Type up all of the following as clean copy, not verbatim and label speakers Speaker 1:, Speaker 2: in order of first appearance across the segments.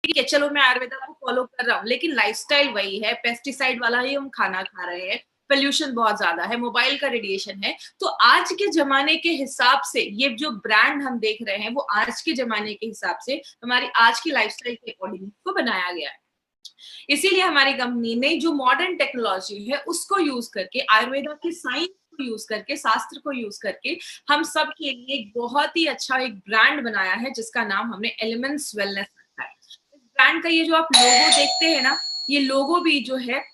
Speaker 1: ठीक है चलो मैं आयुर्वेदा को फॉलो कर रहा हूँ, लेकिन लाइफस्टाइल वही है, पेस्टिसाइड वाला ही हम खाना खा रहे हैं, पोल्यूशन बहुत ज्यादा है, मोबाइल का रेडिएशन है। तो आज के जमाने के हिसाब से ये जो ब्रांड हम देख रहे हैं वो आज के जमाने के हिसाब से हमारी आज की लाइफस्टाइल के अकॉर्डिंग को बनाया गया है। इसीलिए हमारी कंपनी ने जो मॉडर्न टेक्नोलॉजी है उसको यूज करके, आयुर्वेदा की साइंस को यूज करके, शास्त्र को यूज करके हम सब के लिए एक बहुत ही अच्छा एक ब्रांड बनाया है जिसका नाम हमने एलिमेंट्स वेलनेस रखा है। इस ब्रांड का ये जो आप लोगो देखते हैं ना, ये लोगो भी जो है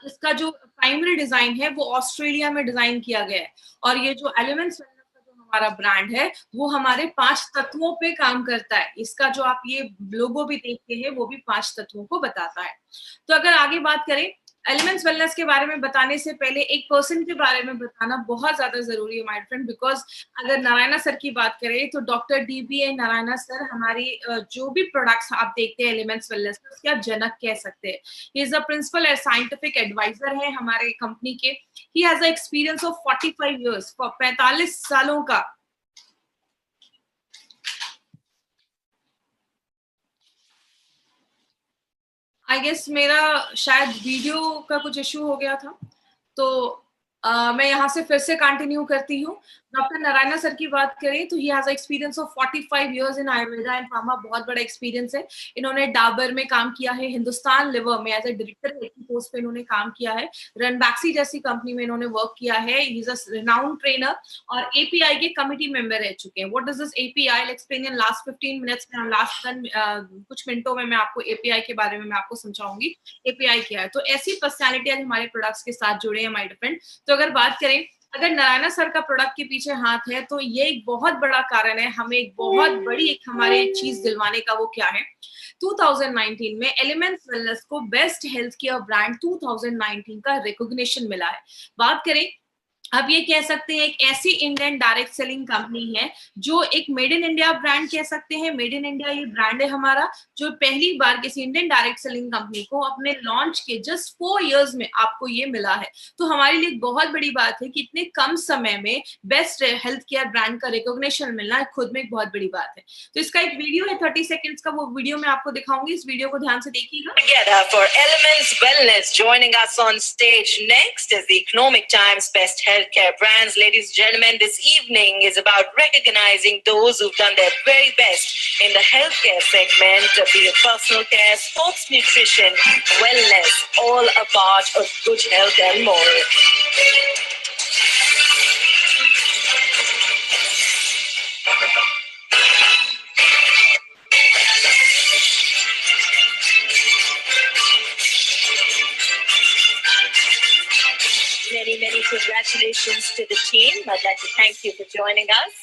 Speaker 1: इसका जो प्राइमरी डिजाइन है वो ऑस्ट्रेलिया में डिजाइन किया गया है। और ये जो एलिमेंट्स वेलनेस का जो हमारा ब्रांड है वो हमारे 5 तत्वों पे काम करता है। इसका जो आप ये लोगो भी देखते हैं वो भी 5 तत्वों को बताता है। तो अगर आगे बात करें, एलिमेंट्स वेलनेस के बारे में बताने से पहले एक पर्सन के बारे में बताना बहुत ज्यादा जरूरी है माय फ्रेंड, बिकॉज अगर नारायणा सर की बात करें तो डॉक्टर DBA नारायणा सर हमारी जो भी प्रोडक्ट्स आप देखते हैं एलिमेंट्स वेलनेस का, उसके आप जनक कह सकते हैं। He is a principal and scientific advisor है हमारे कंपनी के। He has a experience of 45 years, 45 सालों का। आई गेस मेरा शायद वीडियो का कुछ इशू हो गया था, तो मैं यहाँ से फिर से कंटिन्यू करती हूँ। डॉक्टर नारायणा सर की बात करें तो he has experience of 45 years in Ayurveda and pharma, बहुत बड़ा एक्सपीरियंस है। इन्होंने डाबर में काम किया है, हिंदुस्तान लिवर में एज ए डायरेक्टर की पोस्ट पे इन्होंने काम किया है, रनबैक्सी जैसी कंपनी में इन्होंने वर्क किया है। ही इज अ रिनाउंड ट्रेनर और API के कमिटी मेंबर रह चुके हैं। What is this API? I will explain in last 15 minutes में, लास्ट कुछ मिनटों में मैं आपको API के बारे में मैं आपको समझाऊंगी API क्या है। तो ऐसी पर्सनैलिटी आज हमारे प्रोडक्ट्स के साथ जुड़े हैं माय फ्रेंड। तो अगर बात करें, अगर नारायणा सर का प्रोडक्ट के पीछे हाथ है तो ये एक बहुत बड़ा कारण है, हमें एक बहुत बड़ी एक हमारे चीज दिलवाने का। वो क्या है? 2019 में एलिमेंट्स वेलनेस को बेस्ट हेल्थ केयर ब्रांड 2019 का रिकॉग्निशन मिला है। बात करें, आप ये कह सकते हैं एक ऐसी इंडियन डायरेक्ट सेलिंग कंपनी है जो एक मेड इन इंडिया ब्रांड कह सकते हैं। मेड इन इंडिया ये ब्रांड है हमारा, जो पहली बार किसी इंडियन डायरेक्ट सेलिंग कंपनी को अपने लॉन्च के जस्ट 4 इयर्स में आपको ये मिला है। तो हमारे लिए बहुत बड़ी बात है कि इतने कम समय में बेस्ट हेल्थ केयर ब्रांड का रिकॉग्निशन मिलना खुद में एक बहुत बड़ी बात है। तो इसका एक वीडियो है 30 सेकेंड्स का, वो वीडियो मैं आपको दिखाऊंगी, इस वीडियो को ध्यान से देखिएगा।
Speaker 2: Together for Elements Wellness, joining us on stage next is the Economic Times Best Healthcare Brands. Ladies and gentlemen, this evening is about recognizing those who've done their very best in the healthcare segment, be it personal care, sports nutrition, wellness, all a part of good health and more. Many congratulations to the team. I'd like to thank you for joining us.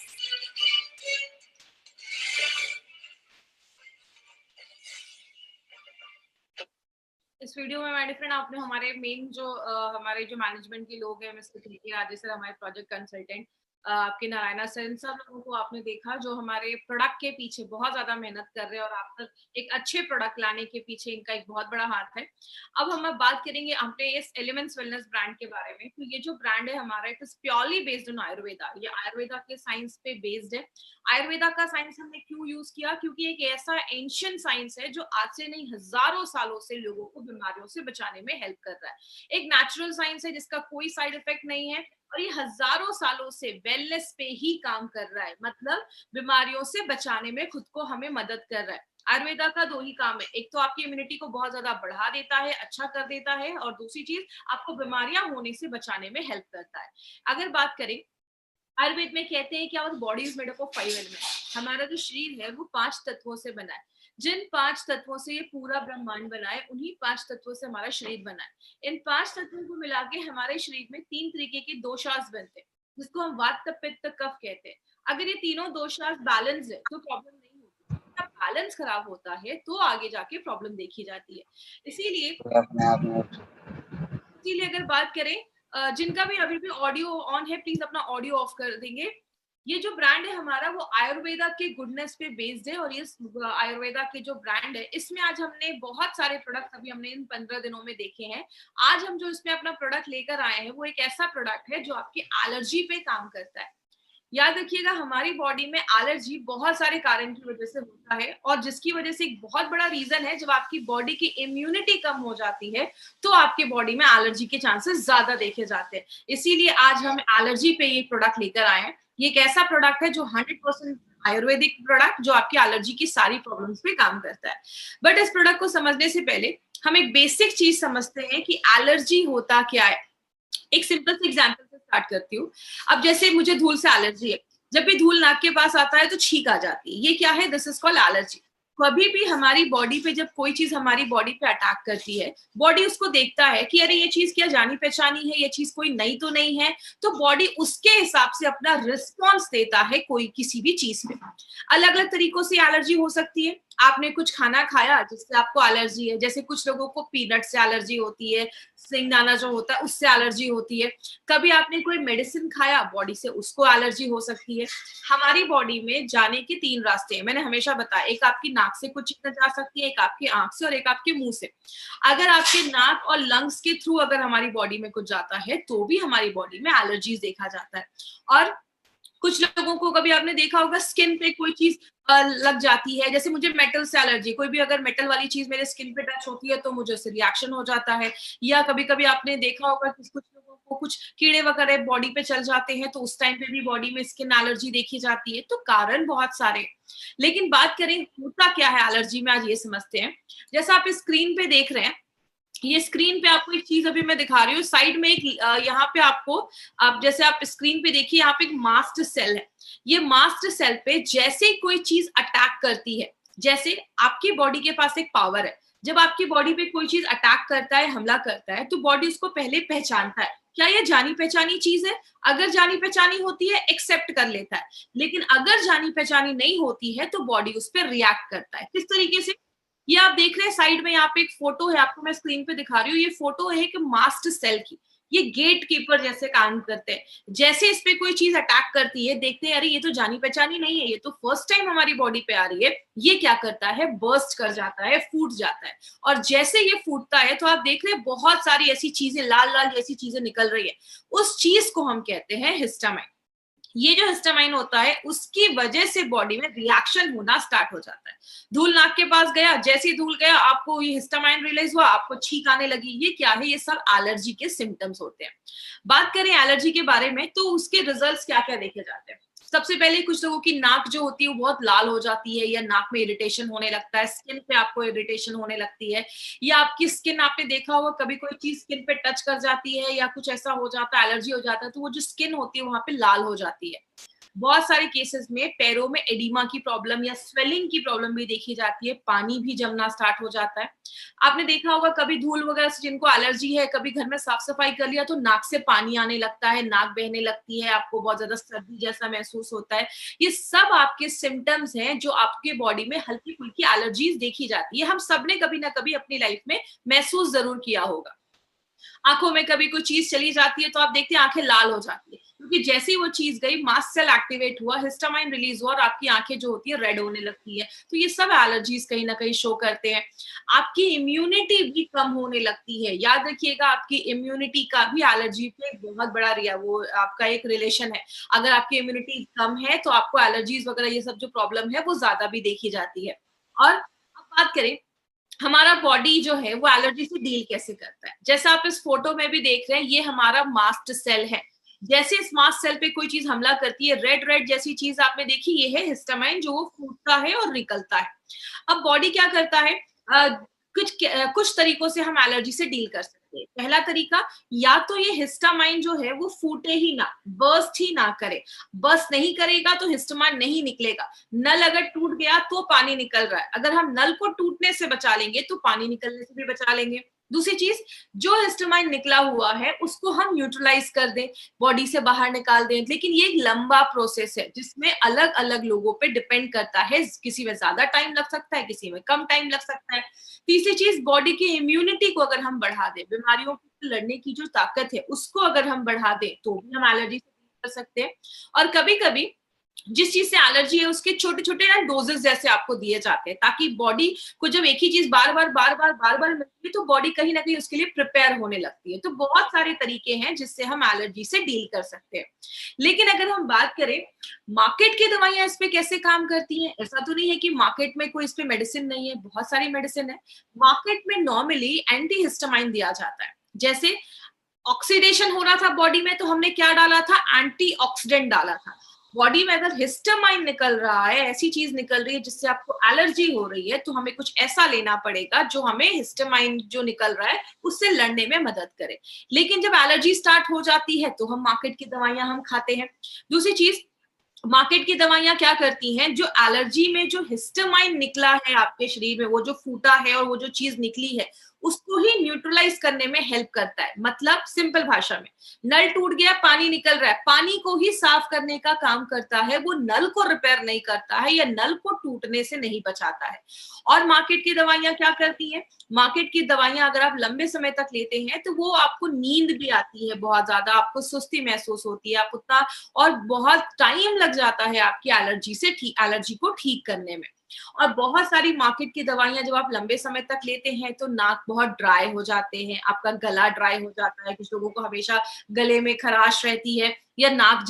Speaker 1: इस video में my friend आपने हमारे main जो हमारे जो management के लोग हैं, मिस्टर KK राजेश सर हमारे प्रोजेक्ट कंसल्टेंट, आपके नारायणा सर, इन सब लोगों को आपने देखा जो हमारे प्रोडक्ट के पीछे बहुत ज्यादा मेहनत कर रहे हैं और आप तक एक अच्छे प्रोडक्ट लाने के पीछे इनका एक बहुत बड़ा हाथ है। अब हम बात करेंगे अपने इस एलिमेंट्स वेलनेस ब्रांड के बारे में। तो ये जो ब्रांड है हमारा, it is purely based on Ayurveda. ये आयुर्वेदा के साइंस पे बेस्ड है। आयुर्वेदा का साइंस हमने क्यों यूज किया? क्योंकि एक ऐसा एंशियंट साइंस है जो आज से नहीं हजारों सालों से लोगों को बीमारियों से बचाने में हेल्प कर रहा है। एक नेचुरल साइंस है जिसका कोई साइड इफेक्ट नहीं है और ये हजारों सालों से वेलनेस पे ही काम कर रहा है, मतलब बीमारियों से बचाने में खुद को हमें मदद कर रहा है। आयुर्वेदा का 2 ही काम है, एक तो आपकी इम्यूनिटी को बहुत ज्यादा बढ़ा देता है, अच्छा कर देता है, और दूसरी चीज आपको बीमारियां होने से बचाने में हेल्प करता है। अगर बात करें, आयुर्वेद में कहते हैं कि our body is made up of 5 elements. हमारा जो शरीर है वो 5 तत्वों से बना है। जिन 5 तत्वों से ये पूरा ब्रह्मांड बना है, उन्हीं 5 तत्वों से हमारा शरीर बना है। इन 5 तत्वों को मिला के हमारे शरीर में 3 तरीके के दोषास बनते हैं, जिसको हम वात पित्त कफ कहते हैं। अगर ये तीनों दोषास बैलेंस है तो प्रॉब्लम नहीं होती, जब बैलेंस खराब होता है तो आगे जाके प्रॉब्लम देखी जाती है। इसीलिए अगर बात करें, जिनका भी अभी भी ऑडियो ऑन है प्लीज अपना ऑडियो ऑफ कर देंगे। ये जो ब्रांड है हमारा वो आयुर्वेदा के गुडनेस पे बेस्ड है और ये आयुर्वेदा के जो ब्रांड है इसमें आज हमने बहुत सारे प्रोडक्ट अभी हमने इन 15 दिनों में देखे हैं। आज हम जो इसमें अपना प्रोडक्ट लेकर आए हैं वो एक ऐसा प्रोडक्ट है जो आपकी एलर्जी पे काम करता है। याद रखिएगा हमारी बॉडी में एलर्जी बहुत सारे कारण की वजह से होता है, और जिसकी वजह से एक बहुत बड़ा रीजन है, जब आपकी बॉडी की इम्यूनिटी कम हो जाती है तो आपकी बॉडी में एलर्जी के चांसेस ज्यादा देखे जाते हैं। इसीलिए आज हम एलर्जी पे ये प्रोडक्ट लेकर आए हैं। ये एक ऐसा प्रोडक्ट है जो 100% आयुर्वेदिक प्रोडक्ट, जो आपकी एलर्जी की सारी प्रॉब्लम्स पे काम करता है। बट इस प्रोडक्ट को समझने से पहले हम एक बेसिक चीज समझते हैं कि एलर्जी होता क्या है। एक सिंपल सी एग्जांपल से स्टार्ट करती हूँ। अब जैसे मुझे धूल से एलर्जी है, जब भी धूल नाक के पास आता है तो छींक आ जाती है, ये क्या है? This is called allergy. कभी भी हमारी बॉडी पे जब कोई चीज हमारी बॉडी पे अटैक करती है, बॉडी उसको देखता है कि अरे ये चीज क्या जानी पहचानी है, ये चीज कोई नई तो नहीं है, तो बॉडी उसके हिसाब से अपना रिस्पॉन्स देता है कोई किसी भी चीज पे। अलग अलग तरीकों से एलर्जी हो सकती है। आपने कुछ खाना खाया जिससे आपको एलर्जी है, जैसे कुछ लोगों को पीनट से एलर्जी होती है, सिंगदाना जो होता है उससे एलर्जी होती है। कभी आपने कोई मेडिसिन खाया बॉडी से, उसको एलर्जी हो सकती है। हमारी बॉडी में जाने के 3 रास्ते हैं, मैंने हमेशा बताया। एक आपकी नाक से कुछ चीजें जा सकती है, एक आपकी आंख से और एक आपके मुंह से। अगर आपके नाक और लंग्स के थ्रू अगर हमारी बॉडी में कुछ जाता है तो भी हमारी बॉडी में एलर्जीज देखा जाता है। और कुछ लोगों को कभी आपने देखा होगा स्किन पे कोई चीज लग जाती है, जैसे मुझे मेटल से एलर्जी, कोई भी अगर मेटल वाली चीज मेरे स्किन पे टच होती है तो मुझे उससे रिएक्शन हो जाता है। या कभी कभी आपने देखा होगा कि कुछ लोगों को कुछ कीड़े वगैरह बॉडी पे चल जाते हैं तो उस टाइम पे भी बॉडी में स्किन एलर्जी देखी जाती है। तो कारण बहुत सारे हैं। लेकिन बात करें होता क्या है एलर्जी में, आज ये समझते हैं। जैसा आप स्क्रीन पे देख रहे हैं, ये स्क्रीन पे आपको एक चीज अभी मैं दिखा रही हूँ, साइड में एक यहाँ पे आपको, आप जैसे आप स्क्रीन पे देखिए, यहाँ पे एक मास्ट सेल है। ये मास्ट सेल पे जैसे कोई चीज अटैक करती है, जैसे आपकी बॉडी के पास एक पावर है, जब आपकी बॉडी पे कोई चीज अटैक करता है, हमला करता है, तो बॉडी उसको पहले पहचानता है, क्या ये जानी पहचानी चीज है? अगर जानी पहचानी होती है एक्सेप्ट कर लेता है, लेकिन अगर जानी पहचानी नहीं होती है तो बॉडी उस पर रिएक्ट करता है। किस तरीके से? ये आप देख रहे हैं साइड में, यहाँ पे एक फोटो है, आपको मैं स्क्रीन पे दिखा रही हूँ। ये फोटो है एक मास्ट सेल की। ये गेट कीपर जैसे काम करते हैं। जैसे इस पे कोई चीज अटैक करती है, देखते हैं अरे ये तो जानी पहचानी नहीं है, ये तो फर्स्ट टाइम हमारी बॉडी पे आ रही है, ये क्या करता है? बर्स्ट कर जाता है, फूट जाता है। और जैसे ये फूटता है तो आप देख रहे हैं बहुत सारी ऐसी चीजें, लाल लाल जैसी चीजें निकल रही है। उस चीज को हम कहते हैं हिस्टामाइन। ये जो हिस्टामाइन होता है उसकी वजह से बॉडी में रिएक्शन होना स्टार्ट हो जाता है। धूल नाक के पास गया, जैसे ही धूल गया आपको ये हिस्टामाइन रिलीज हुआ, आपको छींक आने लगी। ये क्या है? ये सब एलर्जी के सिम्टम्स होते हैं। बात करें एलर्जी के बारे में तो उसके रिजल्ट्स क्या क्या देखे जाते हैं। सबसे पहले कुछ लोगों की नाक जो होती है वो बहुत लाल हो जाती है, या नाक में इरिटेशन होने लगता है, स्किन पे आपको इरिटेशन होने लगती है, या आपकी स्किन, आपने देखा होगा कभी कोई चीज स्किन पे टच कर जाती है या कुछ ऐसा हो जाता है, एलर्जी हो जाता है, तो वो जो स्किन होती है वहां पे लाल हो जाती है। बहुत सारे केसेस में पैरों में एडिमा की प्रॉब्लम या स्वेलिंग की प्रॉब्लम भी देखी जाती है, पानी भी जमना स्टार्ट हो जाता है। आपने देखा होगा कभी धूल वगैरह से जिनको एलर्जी है, कभी घर में साफ सफाई कर लिया तो नाक से पानी आने लगता है, नाक बहने लगती है, आपको बहुत ज्यादा सर्दी जैसा महसूस होता है। ये सब आपके सिम्टम्स हैं जो आपके बॉडी में हल्की फुल्की एलर्जीज देखी जाती है। हम सबने कभी ना कभी अपनी लाइफ में महसूस जरूर किया होगा। आंखों में कभी कोई चीज चली जाती है तो आप देखते हैं आंखें लाल हो जाती है, क्योंकि जैसे ही वो चीज गई, मास्ट सेल एक्टिवेट हुआ, हिस्टामाइन रिलीज हुआ और आपकी आंखें जो होती है रेड होने लगती है। तो ये सब एलर्जीज कहीं ना कहीं शो करते हैं। आपकी इम्यूनिटी भी कम होने लगती है। याद रखिएगा आपकी इम्यूनिटी का भी एलर्जी पे एक बहुत बड़ा वो आपका एक रिलेशन है। अगर आपकी इम्यूनिटी कम है तो आपको एलर्जीज वगैरह ये सब जो प्रॉब्लम है वो ज्यादा भी देखी जाती है। और अब बात करें हमारा बॉडी जो है वो एलर्जी से डील कैसे करता है। जैसा आप इस फोटो में भी देख रहे हैं, ये हमारा मास्ट सेल है। जैसे इस मास्ट सेल पे कोई चीज हमला करती है, रेड रेड जैसी चीज आपने देखी, ये है हिस्टामाइन जो वो फूटता है और निकलता है। अब बॉडी क्या करता है, कुछ तरीकों से हम एलर्जी से डील कर सकते हैं। पहला तरीका, या तो ये हिस्टामाइन जो है वो फूटे ही ना, बर्स्ट ही ना करे। बर्स्ट नहीं करेगा तो हिस्टामाइन नहीं निकलेगा। नल अगर टूट गया तो पानी निकल रहा है, अगर हम नल को टूटने से बचा लेंगे तो पानी निकलने से भी बचा लेंगे। दूसरी चीज, जो हिस्टामाइन निकला हुआ है उसको हम न्यूट्रलाइज कर दें, बॉडी से बाहर निकाल दें। लेकिन ये एक लंबा प्रोसेस है जिसमें अलग अलग लोगों पे डिपेंड करता है, किसी में ज्यादा टाइम लग सकता है, किसी में कम टाइम लग सकता है। तीसरी चीज, बॉडी की इम्यूनिटी को अगर हम बढ़ा दें, बीमारियों से लड़ने की जो ताकत है उसको अगर हम बढ़ा दें तो भी हम एलर्जी से डील कर सकते हैं। और कभी कभी जिस चीज से एलर्जी है उसके छोटे छोटे ना डोजेस जैसे आपको दिए जाते हैं, ताकि बॉडी को जब एक ही चीज बार बार मिलती है तो बॉडी कहीं ना कहीं उसके लिए प्रिपेयर होने लगती है। तो बहुत सारे तरीके हैं जिससे हम एलर्जी से डील कर सकते हैं। लेकिन अगर हम बात करें मार्केट की दवाइयां इस पे कैसे काम करती हैं, ऐसा तो नहीं है कि मार्केट में कोई इस पे मेडिसिन नहीं है, बहुत सारी मेडिसिन है। मार्केट में नॉर्मली एंटी हिस्टामाइन दिया जाता है। जैसे ऑक्सीडेशन हो रहा था बॉडी में तो हमने क्या डाला था, एंटीऑक्सीडेंट डाला था। बॉडी में अगर हिस्टामाइन निकल रहा है, ऐसी चीज निकल रही है जिससे आपको एलर्जी हो रही है, तो हमें कुछ ऐसा लेना पड़ेगा जो हमें हिस्टामाइन जो निकल रहा है उससे लड़ने में मदद करे। लेकिन जब एलर्जी स्टार्ट हो जाती है तो हम मार्केट की दवाइयां हम खाते हैं। दूसरी चीज, मार्केट की दवाइयां क्या करती हैं, जो एलर्जी में जो हिस्टामाइन निकला है आपके शरीर में, वो जो फूटा है और वो जो चीज निकली है उसको ही न्यूट्रलाइज करने में हेल्प करता है। मतलब सिंपल भाषा में, नल टूट गया, पानी निकल रहा है, पानी को ही साफ करने का काम करता है, वो नल को रिपेयर नहीं करता है या नल को टूटने से नहीं बचाता है। और मार्केट की दवाइयां क्या करती हैं, मार्केट की दवाइयां अगर आप लंबे समय तक लेते हैं तो वो आपको नींद भी आती है, बहुत ज्यादा आपको सुस्ती महसूस होती है, आप उतना, और बहुत टाइम लग जाता है आपकी एलर्जी को ठीक करने में। और बहुत सारी मार्केट की दवाइयां जब आप लंबे समय तक लेते हैं तो नाक बहुत ड्राई हो जाते हैं, आपका गला ड्राई हो जाता है, कुछ लोगों को हमेशा गले में खराश रहती है या नाक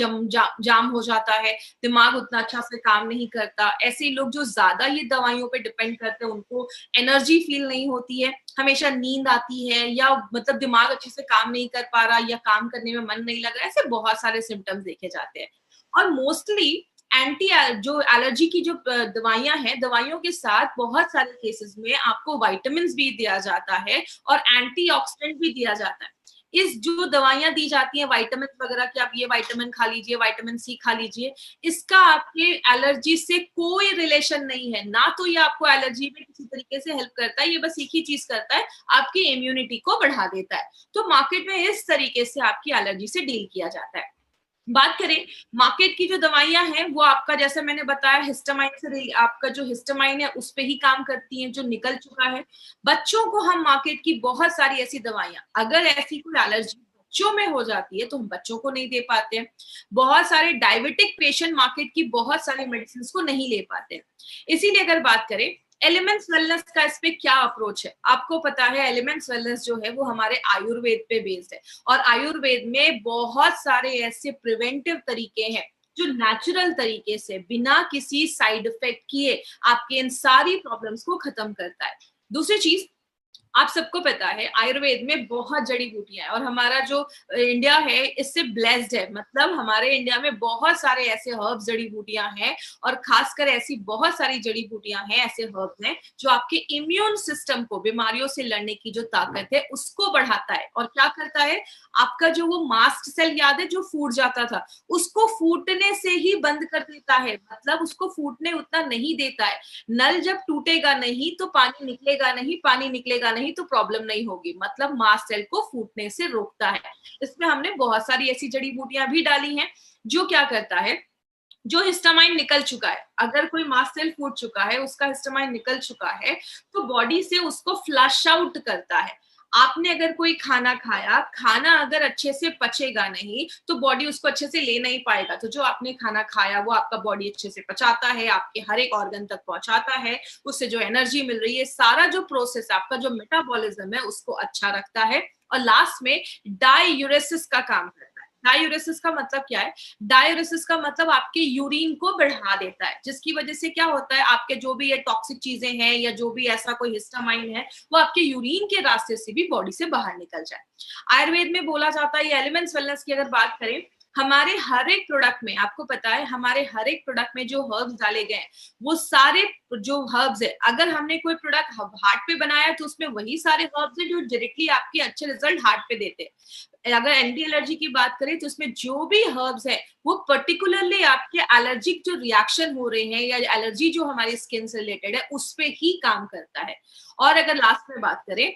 Speaker 1: जाम हो जाता है, दिमाग उतना अच्छा से काम नहीं करता। ऐसे लोग जो ज्यादा ये दवाइयों पे डिपेंड करते हैं उनको एनर्जी फील नहीं होती है, हमेशा नींद आती है, या मतलब दिमाग अच्छे से काम नहीं कर पा रहा या काम करने में मन नहीं लग रहा, ऐसे बहुत सारे सिम्टम्स देखे जाते हैं। और मोस्टली एंटी जो एलर्जी की जो दवाइयां हैं, दवाइयों के साथ बहुत सारे केसेस में आपको विटामिन भी दिया जाता है और एंटीऑक्सीडेंट भी दिया जाता है। इस जो दवाइयां दी जाती हैं विटामिन वगैरह की, आप ये विटामिन खा लीजिए, विटामिन सी खा लीजिए, इसका आपके एलर्जी से कोई रिलेशन नहीं है। ना तो ये आपको एलर्जी में किसी तरीके से हेल्प करता है, ये बस एक ही चीज करता है, आपकी इम्यूनिटी को बढ़ा देता है। तो मार्केट में इस तरीके से आपकी एलर्जी से डील किया जाता है। बात करें मार्केट की जो दवाइयां हैं, वो आपका जैसे मैंने बताया हिस्टामाइन से, आपका जो हिस्टामाइन है उस पे ही काम करती हैं जो निकल चुका है। बच्चों को हम मार्केट की बहुत सारी ऐसी दवाइयां, अगर ऐसी कोई एलर्जी बच्चों में हो जाती है तो हम बच्चों को नहीं दे पाते हैं। बहुत सारे डायबिटिक पेशेंट मार्केट की बहुत सारी मेडिसिन को नहीं ले पाते हैं। इसीलिए अगर बात करें एलिमेंट्स वेलनेस का, इस पे क्या अप्रोच है, आपको पता है एलिमेंट्स वेलनेस जो है वो हमारे आयुर्वेद पे बेस्ड है। और आयुर्वेद में बहुत सारे ऐसे प्रिवेंटिव तरीके हैं जो नेचुरल तरीके से बिना किसी साइड इफेक्ट किए आपके इन सारी प्रॉब्लम्स को खत्म करता है। दूसरी चीज, आप सबको पता है आयुर्वेद में बहुत जड़ी बूटियां हैं और हमारा जो इंडिया है इससे ब्लेस्ड है। मतलब हमारे इंडिया में बहुत सारे ऐसे हर्ब्स जड़ी बूटियां हैं और खासकर ऐसी बहुत सारी जड़ी बूटियां हैं, ऐसे हर्ब्स हैं जो आपके इम्यून सिस्टम को, बीमारियों से लड़ने की जो ताकत है उसको बढ़ाता है। और क्या करता है, आपका जो वो मास्ट सेल याद है जो फूट जाता था, उसको फूटने से ही बंद कर देता है। मतलब उसको फूटने उतना नहीं देता है। नल जब टूटेगा नहीं तो पानी निकलेगा नहीं, पानी निकलेगा नहीं तो प्रॉब्लम नहीं होगी, मतलब मास्ट सेल को फूटने से रोकता है। इसमें हमने बहुत सारी ऐसी जड़ी बूटियां भी डाली हैं जो क्या करता है, जो हिस्टामाइन निकल चुका है, अगर कोई मास्ट सेल फूट चुका है, उसका हिस्टामाइन निकल चुका है, तो बॉडी से उसको फ्लश आउट करता है। आपने अगर कोई खाना खाया, खाना अगर अच्छे से पचेगा नहीं तो बॉडी उसको अच्छे से ले नहीं पाएगा। तो जो आपने खाना खाया वो आपका बॉडी अच्छे से पचाता है, आपके हर एक ऑर्गन तक पहुंचाता है, उससे जो एनर्जी मिल रही है, सारा जो प्रोसेस आपका जो मेटाबॉलिज्म है उसको अच्छा रखता है। और लास्ट में डायूरेसिस का काम करता है। डायूरेसिस का मतलब क्या है, डायूरेसिस का मतलब आपके यूरिन को बढ़ा देता है, जिसकी वजह से क्या होता है, आपके जो भी ये टॉक्सिक चीजें हैं या जो भी ऐसा कोई हिस्टामाइन है वो आपके यूरिन के रास्ते से भी बॉडी से बाहर निकल जाए। आयुर्वेद में बोला जाता है, ये एलिमेंट्स वेलनेस की अगर बात करें, हमारे हर एक प्रोडक्ट में, आपको पता है हमारे हर एक प्रोडक्ट में जो हर्ब्स डाले गए हैं वो सारे जो हर्ब्स है, अगर हमने कोई प्रोडक्ट हार्ट पे बनाया तो उसमें वही सारे हर्ब्स है जो डायरेक्टली आपके अच्छे रिजल्ट हार्ट पे देते हैं। अगर एंटी एलर्जी की बात करें तो उसमें जो भी हर्ब्स है वो पर्टिकुलरली आपके एलर्जिक जो रिएक्शन हो रहे हैं या एलर्जी जो हमारी स्किन से रिलेटेड है उस पे ही काम करता है। और अगर लास्ट में बात करें,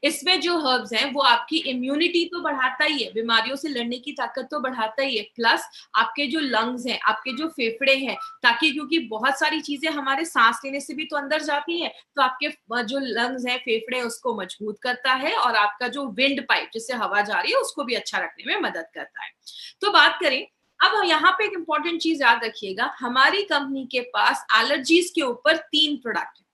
Speaker 1: इसमें जो हर्ब्स हैं वो आपकी इम्यूनिटी तो बढ़ाता ही है, बीमारियों से लड़ने की ताकत तो बढ़ाता ही है, प्लस आपके जो लंग्स हैं, आपके जो फेफड़े हैं, ताकि क्योंकि बहुत सारी चीजें हमारे सांस लेने से भी तो अंदर जाती हैं, तो आपके जो लंग्स हैं, फेफड़े, उसको मजबूत करता है और आपका जो विंड पाइप जिससे हवा जा रही है उसको भी अच्छा रखने में मदद करता है। तो बात करें अब यहाँ पे एक इंपॉर्टेंट चीज याद रखिएगा, हमारी कंपनी के पास एलर्जीज के ऊपर 3 प्रोडक्ट है।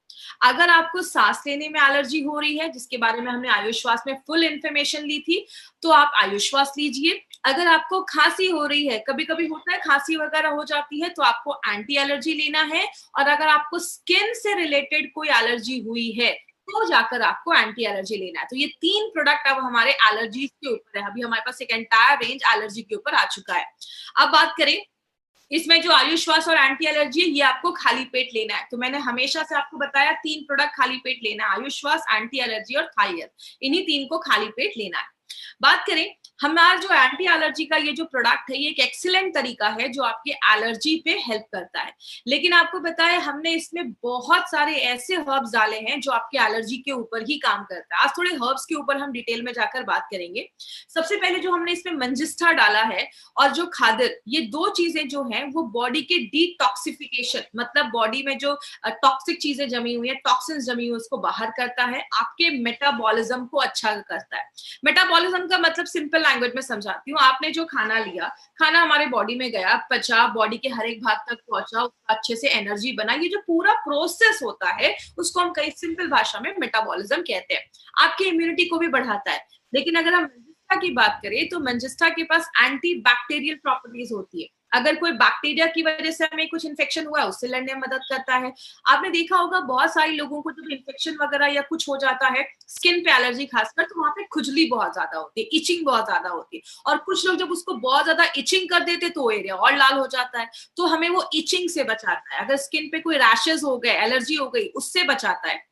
Speaker 1: अगर आपको सांस लेने में एलर्जी हो रही है, जिसके बारे में हमने आयुश्वास में फुल इंफॉर्मेशन ली थी, तो आप आयुश्वास लीजिए। अगर आपको खांसी हो रही है, कभी कभी होता है खांसी वगैरह हो जाती है, तो आपको एंटी एलर्जी लेना है। और अगर आपको स्किन से रिलेटेड कोई एलर्जी हुई है, तो जाकर आपको एंटी एलर्जी लेना है। तो ये 3 प्रोडक्ट अब हमारे एलर्जीज के ऊपर है। अभी हमारे पास एक एंटायर रेंज एलर्जी के ऊपर आ चुका है। अब बात करें इसमें जो आयुश्वास और एंटी एलर्जी है, ये आपको खाली पेट लेना है। तो मैंने हमेशा से आपको बताया 3 प्रोडक्ट खाली पेट लेना है, आयुश्वास, एंटी एलर्जी और थायर। इन्हीं 3 को खाली पेट लेना है। बात करें हमारा जो एंटी एलर्जी का ये जो प्रोडक्ट है, ये एक एक्सीलेंट तरीका है जो आपके एलर्जी पे हेल्प करता है। लेकिन आपको बताया हमने इसमें बहुत सारे ऐसे हर्ब्स डाले हैं जो आपके एलर्जी के ऊपर ही काम करता है। आज थोड़े हर्ब्स के ऊपर हम डिटेल में जाकर बात करेंगे। सबसे पहले जो हमने इसमें मंजिस्टा डाला है और जो खादिर, ये 2 चीजें जो हैं वो बॉडी के डिटॉक्सिफिकेशन, मतलब बॉडी में जो टॉक्सिक चीजें जमी हुई है, टॉक्सिन्स जमी हुई, उसको बाहर करता है, आपके मेटाबॉलिज्म को अच्छा करता है। मेटाबॉलिज्म का मतलब सिंपल लैंग्वेज में समझाती हूँ, आपने जो खाना लिया, खाना हमारे बॉडी में गया, पचा, बॉडी के हर एक भाग तक पहुंचा, अच्छे से एनर्जी बना, ये जो पूरा प्रोसेस होता है उसको हम कई सिंपल भाषा में मेटाबॉलिज्म कहते हैं। आपकी इम्यूनिटी को भी बढ़ाता है। लेकिन अगर हम मंजिस्टा की बात करें तो मंजिस्टा के पास एंटी बैक्टीरियल प्रॉपर्टीज होती है। अगर कोई बैक्टीरिया की वजह से हमें कुछ इन्फेक्शन हुआ है, उससे लड़ने में मदद करता है। आपने देखा होगा बहुत सारे लोगों को जब इन्फेक्शन वगैरह या कुछ हो जाता है, स्किन पे एलर्जी खासकर, तो वहां पे खुजली बहुत ज्यादा होती है, इचिंग बहुत ज्यादा होती है। और कुछ लोग जब उसको बहुत ज्यादा इचिंग कर देते तो एरिया और लाल हो जाता है। तो हमें वो इचिंग से बचाता है। अगर स्किन पे कोई रैशेस हो गए, एलर्जी हो गई, उससे बचाता है।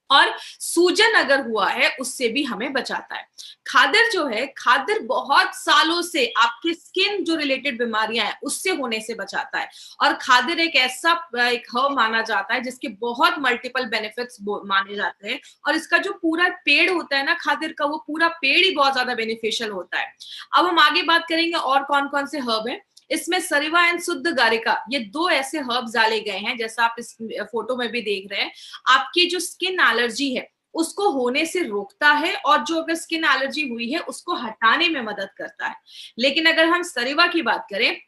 Speaker 1: और सूजन अगर हुआ है उससे भी हमें बचाता है। खादिर जो है, खादिर बहुत सालों से आपके स्किन जो रिलेटेड बीमारियां हैं उससे होने से बचाता है। और खादिर एक ऐसा एक हर्ब माना जाता है जिसके बहुत मल्टीपल बेनिफिट्स माने जाते हैं। और इसका जो पूरा पेड़ होता है ना खादिर का, वो पूरा पेड़ ही बहुत ज्यादा बेनिफिशियल होता है। अब हम आगे बात करेंगे और कौन कौन से हर्ब हैं। इसमें सरिवा एंड शुद्ध गारिका, ये 2 ऐसे हर्ब्स डाले गए हैं, जैसा आप इस फोटो में भी देख रहे हैं। आपकी जो स्किन एलर्जी है उसको होने से रोकता है, और जो अगर स्किन एलर्जी हुई है उसको हटाने में मदद करता है। लेकिन अगर हम सरिवा की बात करें,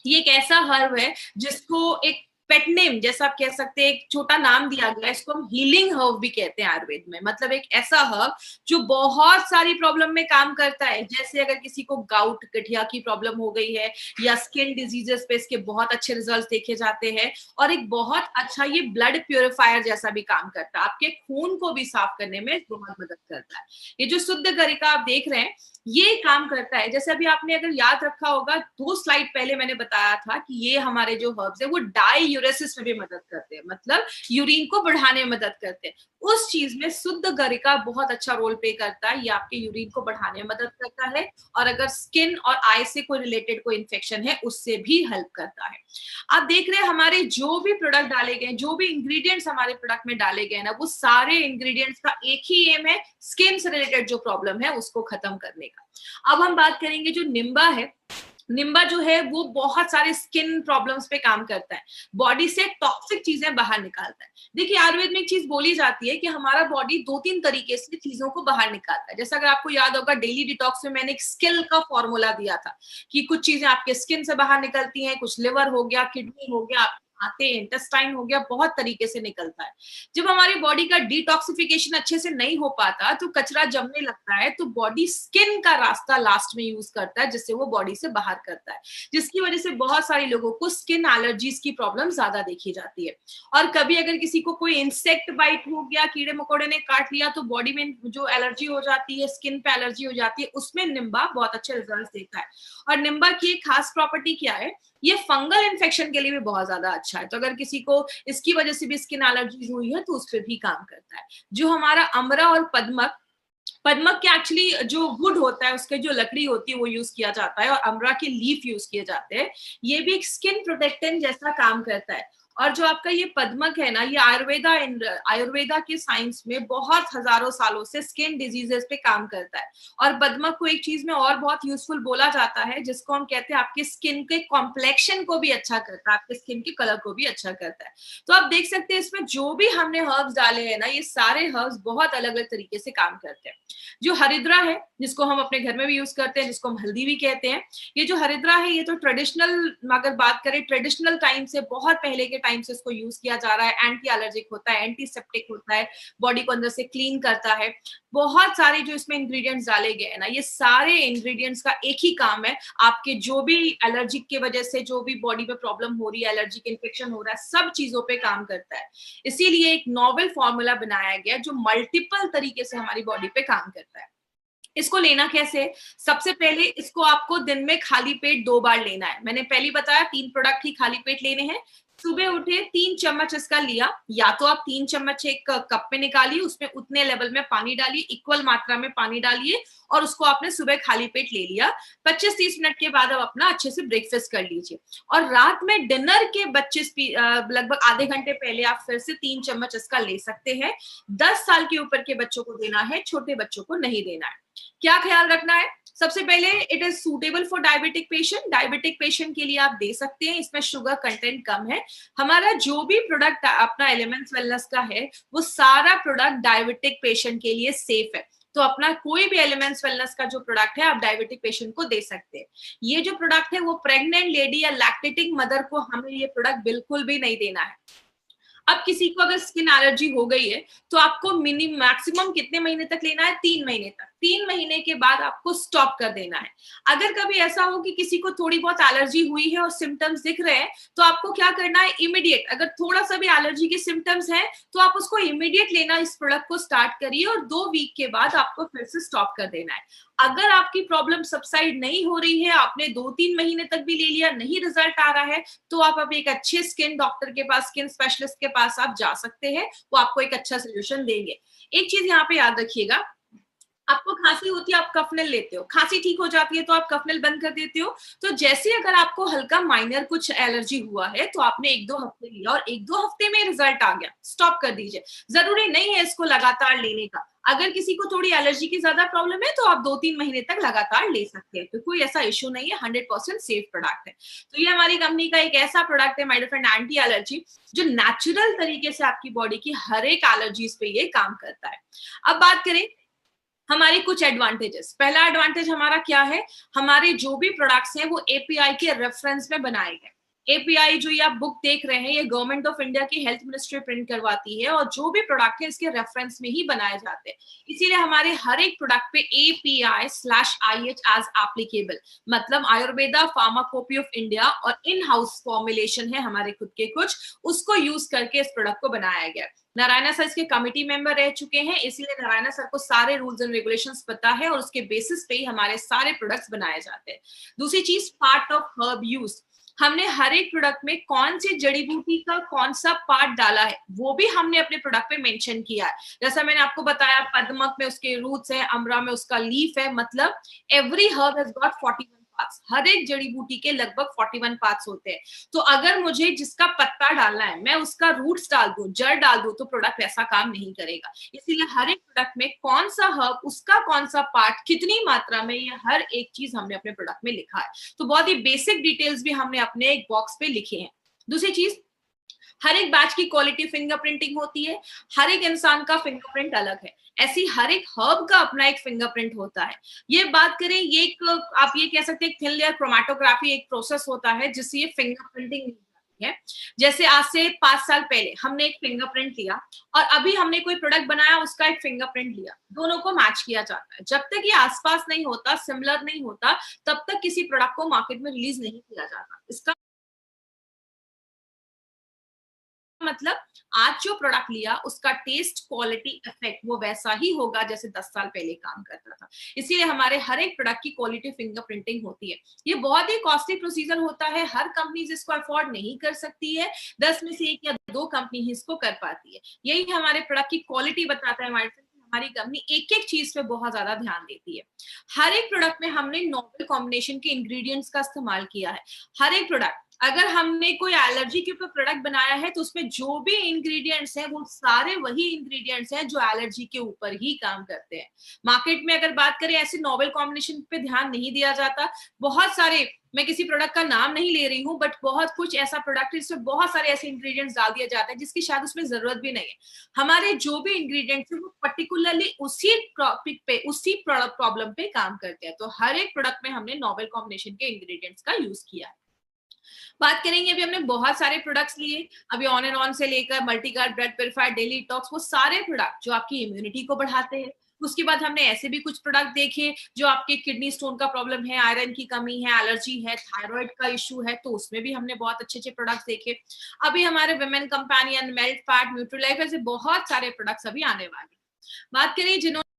Speaker 1: ये एक ऐसा हर्ब है जिसको एक पेट नेम जैसा आप कह सकते हैं, एक छोटा नाम दिया गया है। इसको हम हीलिंग हर्ब भी कहते हैं आयुर्वेद में। मतलब एक ऐसा हर्ब जो बहुत सारी प्रॉब्लम में काम करता है। जैसे अगर किसी को गाउट, गठिया की प्रॉब्लम हो गई है, या स्किन डिजीजेस पे इसके बहुत अच्छे रिजल्ट देखे जाते हैं। और एक बहुत अच्छा ये ब्लड प्यूरिफायर जैसा भी काम करता है, आपके खून को भी साफ करने में बहुत मदद करता है। ये जो शुद्ध गरिका आप देख रहे हैं, ये काम करता है। जैसे अभी आपने अगर याद रखा होगा, 2 स्लाइड पहले मैंने बताया था कि ये हमारे जो हर्ब्स है वो डाययूरेसिस में भी मदद करते हैं, मतलब यूरिन को बढ़ाने में मदद करते हैं। उस चीज में शुद्ध गरिका बहुत अच्छा रोल प्ले करता है। ये आपके यूरिन को बढ़ाने में मदद करता है, और अगर स्किन और आई से कोई रिलेटेड कोई इन्फेक्शन है उससे भी हेल्प करता है। आप देख रहे हैं हमारे जो भी प्रोडक्ट डाले गए, जो भी इंग्रेडिएंट्स हमारे प्रोडक्ट में डाले गए ना, वो सारे इंग्रेडिएंट्स का एक ही एम है, स्किन से रिलेटेड जो प्रॉब्लम है उसको खत्म करने का। अब हम बात करेंगे जो निम्बा है। निम्बा जो है वो बहुत सारे स्किन प्रॉब्लम्स पे काम करता है, बॉडी से टॉक्सिक चीजें बाहर निकालता है। देखिए आयुर्वेद में एक चीज बोली जाती है कि हमारा बॉडी 2-3 तरीके से चीजों को बाहर निकालता है। जैसा अगर आपको याद होगा, डेली डिटॉक्स में मैंने एक स्किल का फॉर्मूला दिया था कि कुछ चीजें आपके स्किन से बाहर निकलती हैं, कुछ लिवर हो गया, किडनी हो गया, आते, इंटेस्टाइन हो गया, बहुत तरीके से निकलता है। जब हमारी बॉडी का डिटॉक्सिफिकेशन अच्छे से नहीं हो पाता तो कचरा जमने लगता है, तो बॉडी स्किन का रास्ता लास्ट में यूज करता है, जिससे वो बॉडी से बाहर करता है, जिसकी वजह से बहुत सारे लोगों को स्किन एलर्जीज की प्रॉब्लम ज्यादा देखी जाती है। और कभी अगर किसी को कोई इंसेक्ट बाइट हो गया, कीड़े मकोड़े ने काट लिया, तो बॉडी में जो एलर्जी हो जाती है, स्किन पे एलर्जी हो जाती है, उसमें निम्बा बहुत अच्छे रिजल्ट देता है। और निम्बा की एक खास प्रॉपर्टी क्या है, ये फंगल इन्फेक्शन के लिए भी बहुत ज्यादा अच्छा है। तो अगर किसी को इसकी वजह से भी स्किन एलर्जी हुई है तो उस पर भी काम करता है। जो हमारा अमरा और पद्मक, पद्मक के एक्चुअली जो वुड होता है, उसके जो लकड़ी होती है वो यूज किया जाता है, और अमरा के लीफ यूज किए जाते हैं। ये भी एक स्किन प्रोटेक्टेंट जैसा काम करता है। और जो आपका ये पद्मक है ना, ये आयुर्वेदा के साइंस में बहुत हजारों सालों से स्किन डिजीजेस पे काम करता है। और पद्मक को एक चीज में और बहुत यूजफुल बोला जाता है, जिसको हम कहते हैं आपके स्किन के कॉम्प्लेक्शन को भी अच्छा करता है, आपके स्किन के कलर को भी अच्छा करता है। तो आप देख सकते हैं इसमें जो भी हमने हर्ब्स डाले हैं ना, ये सारे हर्ब्स बहुत अलग अलग तरीके से काम करते हैं। जो हरिद्रा है, जिसको हम अपने घर में भी यूज करते हैं, जिसको हम हल्दी भी कहते हैं, ये जो हरिद्रा है ये तो ट्रेडिशनल, अगर बात करें ट्रेडिशनल टाइम से, बहुत पहले के टाइम से इसको यूज किया जा रहा है। एंटी एलर्जिक होता है, एंटीसेप्टिक होता है, बॉडी को अंदर से क्लीन करता है। बहुत सारे जो इसमें इंग्रेडिएंट्स डाले गए हैं ना, ये सारे इंग्रेडिएंट्स का एक ही काम है, आपके जो भी एलर्जिक की वजह से जो भी बॉडी में प्रॉब्लम हो रही है, एलर्जिक इन्फेक्शन हो रहा है, सब चीजों पे काम करता है। इसीलिए एक नॉवेल फॉर्मूला बनाया गया जो मल्टीपल तरीके से हमारी बॉडी पे काम करता है। इसको लेना कैसे? सबसे पहले इसको आपको दिन में खाली पेट 2 बार लेना है। मैंने पहले बताया 3 प्रोडक्ट ही खाली पेट लेने हैं। सुबह उठे 3 चम्मच इसका लिया, या तो आप 3 चम्मच एक कप में निकालिए, उसमें उतने लेवल में पानी डालिए, इक्वल मात्रा में पानी डालिए, और उसको आपने सुबह खाली पेट ले लिया। 25-30 मिनट के बाद अब अपना अच्छे से ब्रेकफास्ट कर लीजिए। और रात में डिनर के 25 लगभग आधे घंटे पहले आप फिर से 3 चम्मच इसका ले सकते हैं। 10 साल के ऊपर के बच्चों को देना है, छोटे बच्चों को नहीं देना है। क्या ख्याल रखना है? सबसे पहले it is suitable for diabetic patient. Diabetic patient के लिए आप दे सकते हैं, इसमें शुगर कंटेंट कम है। हमारा जो भी प्रोडक्ट अपना एलिमेंट्स वेलनेस का है, वो सारा प्रोडक्ट डायबिटिक पेशेंट के लिए सेफ है। तो अपना कोई भी एलिमेंट्स वेलनेस का जो प्रोडक्ट है, आप डायबिटिक पेशेंट को दे सकते हैं। ये जो प्रोडक्ट है वो प्रेग्नेंट लेडी या लैक्टेटिंग मदर को हमें ये प्रोडक्ट बिल्कुल भी नहीं देना है। अब किसी को अगर स्किन एलर्जी हो गई है, तो आपको मैक्सिमम कितने महीने तक लेना है? 3 महीने तक। 3 महीने के बाद आपको स्टॉप कर देना है। अगर कभी ऐसा हो कि किसी को थोड़ी बहुत एलर्जी हुई है और सिम्टम्स दिख रहे हैं, तो आपको क्या करना है? इमीडिएट, अगर थोड़ा सा भी एलर्जी के सिम्टम्स हैं, तो आप उसको इमीडिएट लेना, इस प्रोडक्ट को स्टार्ट करिए, और 2 वीक के बाद आपको फिर से स्टॉप कर देना है। अगर आपकी प्रॉब्लम सबसाइड नहीं हो रही है, आपने 2-3 महीने तक भी ले लिया, नहीं रिजल्ट आ रहा है, तो आप अब एक अच्छे स्किन डॉक्टर के पास, स्किन स्पेशलिस्ट के पास आप जा सकते हैं। वो आपको एक अच्छा सोल्यूशन देंगे। एक चीज यहाँ पे याद रखिएगा, आपको खांसी होती है, आप कफनेल लेते हो, खांसी ठीक हो जाती है तो आप कफनेल बंद कर देते हो। तो जैसे अगर आपको हल्का माइनर कुछ एलर्जी हुआ है, तो आपने 1-2 हफ्ते लिया और 1-2 हफ्ते में रिजल्ट आ गया, स्टॉप कर दीजिए। जरूरी नहीं है इसको लगातार लेने का। अगर किसी को थोड़ी एलर्जी की ज्यादा प्रॉब्लम है, तो आप 2-3 महीने तक लगातार ले सकते हैं, तो कोई ऐसा इश्यू नहीं है, 100% सेफ प्रोडक्ट है। तो ये हमारी कंपनी का एक ऐसा प्रोडक्ट है my dear friend, anti allergy, जो नेचुरल तरीके से आपकी बॉडी की हर एक एलर्जीज पे ये काम करता है। अब बात करें हमारे कुछ एडवांटेजेस। पहला एडवांटेज हमारा क्या है? हमारे जो भी प्रोडक्ट्स हैं वो एपीआई के रेफरेंस में बनाए गए। एपीआई जो ये आप बुक देख रहे हैं, ये गवर्नमेंट ऑफ इंडिया की हेल्थ मिनिस्ट्री प्रिंट करवाती है, और जो भी प्रोडक्ट है इसके रेफरेंस में ही बनाए जाते हैं। इसीलिए हमारे हर एक प्रोडक्ट पे API/IH एज एप्लीकेबल, मतलब आयुर्वेदा फार्माकोपी ऑफ इंडिया और इन हाउस फॉर्मुलेशन है हमारे खुद के कुछ, उसको यूज करके इस प्रोडक्ट को बनाया गया। नारायणा सर इसके कमिटी मेंबर रह चुके हैं, इसलिए नारायणा सर को सारे रूल्स एंड रेगुलेशंस पता है, और उसके बेसिस पे ही हमारे सारे प्रोडक्ट्स बनाए जाते हैं। दूसरी चीज, पार्ट ऑफ हर्ब यूज। हमने हर एक प्रोडक्ट में कौन सी जड़ी बूटी का कौन सा पार्ट डाला है, वो भी हमने अपने प्रोडक्ट पे मेंशन किया है। जैसा मैंने आपको बताया, पद्मक में उसके रूट्स है, अमरा में उसका लीफ है, मतलब every herb has got 41 parts. हर एक जड़ी बूटी के लगभग 41 पार्ट्स होते हैं। तो अगर मुझे जिसका पत्ता डालना है, मैं उसका रूट्स डाल दूं, जड़ डाल दूं, तो प्रोडक्ट ऐसा काम नहीं करेगा। इसीलिए हर एक प्रोडक्ट में कौन सा हर्ब, उसका कौन सा पार्ट, कितनी मात्रा में, ये हर एक चीज हमने अपने प्रोडक्ट में लिखा है। तो बहुत ही बेसिक डिटेल्स भी हमने अपने एक बॉक्स पे लिखे हैं। दूसरी चीज, हर एक बैच की क्वालिटी फिंगरप्रिंटिंग होती है। हर एक इंसान का फिंगरप्रिंट अलग है, ऐसी हर एक हर्ब का अपना एक फिंगरप्रिंट होता है। ये बात करें, ये एक आप ये कह सकते हैं थिन लेयर क्रोमेटोग्राफी एक प्रोसेस होता है, जिससे ये फिंगरप्रिंटिंग है। जैसे आज से 5 साल पहले हमने एक फिंगरप्रिंट लिया, और अभी हमने कोई प्रोडक्ट बनाया, उसका एक फिंगरप्रिंट लिया, दोनों को मैच किया जाता है। जब तक ये आसपास नहीं होता, सिमिलर नहीं होता, तब तक किसी प्रोडक्ट को मार्केट में रिलीज नहीं किया जाता। इसका मतलब आज जो प्रोडक्ट लिया, उसका टेस्ट, क्वालिटी, इफेक्ट वो वैसा ही होगा जैसे 10 साल पहले काम करता था। इसीलिए हमारे हर एक प्रोडक्ट की क्वालिटी फिंगरप्रिंटिंग होती है। ये बहुत ही कॉस्टली प्रोसीजर होता है, हर कंपनी इसको अफोर्ड नहीं कर सकती है, 10 में से 1 या 2 कंपनी ही इसको कर पाती है। यही हमारे प्रोडक्ट की क्वालिटी बताता है हमारी कंपनी एक एक चीज पे बहुत ज्यादा ध्यान देती है। हर एक प्रोडक्ट में हमने नोवेल कॉम्बिनेशन के इंग्रेडिएंट्स का इस्तेमाल किया है। हर एक प्रोडक्ट अगर हमने कोई एलर्जी के ऊपर प्रोडक्ट बनाया है तो उसमें जो भी इंग्रेडिएंट्स हैं वो सारे वही इंग्रेडिएंट्स हैं जो एलर्जी के ऊपर ही काम करते हैं। मार्केट में अगर बात करें ऐसे नोवेल कॉम्बिनेशन पे ध्यान नहीं दिया जाता। बहुत सारे, मैं किसी प्रोडक्ट का नाम नहीं ले रही हूँ, बट बहुत कुछ ऐसा प्रोडक्ट है जिसमें बहुत सारे ऐसे इंग्रेडिएंट्स डाल दिया जाता है जिसकी शायद उसमें जरूरत भी नहीं है। हमारे जो भी इंग्रेडिएंट्स है वो पर्टिकुलरली उसी टॉपिक पे, उसी प्रॉब्लम पे काम करते हैं। तो हर एक प्रोडक्ट में हमने नोवेल कॉम्बिनेशन के इंग्रेडिएंट्स का यूज किया है। बात करेंगे, अभी हमने बहुत सारे प्रोडक्ट्स लिए, अभी ऑन एंड ऑन से लेकर मल्टीगार्ड, ब्लड प्योरीफायर, डेली टॉक्स, वो सारे प्रोडक्ट जो आपकी इम्यूनिटी को बढ़ाते हैं। उसके बाद हमने ऐसे भी कुछ प्रोडक्ट देखे जो आपके किडनी स्टोन का प्रॉब्लम है, आयरन की कमी है, एलर्जी है, थायराइड का इश्यू है, तो उसमें भी हमने बहुत अच्छे अच्छे प्रोडक्ट्स देखे। अभी हमारे वुमेन कंपेनियन, मेल्ट फैट, न्यूट्रीलाइफ, ऐसे बहुत सारे प्रोडक्ट्स अभी आने वाले हैं। बात करें जिन्होंने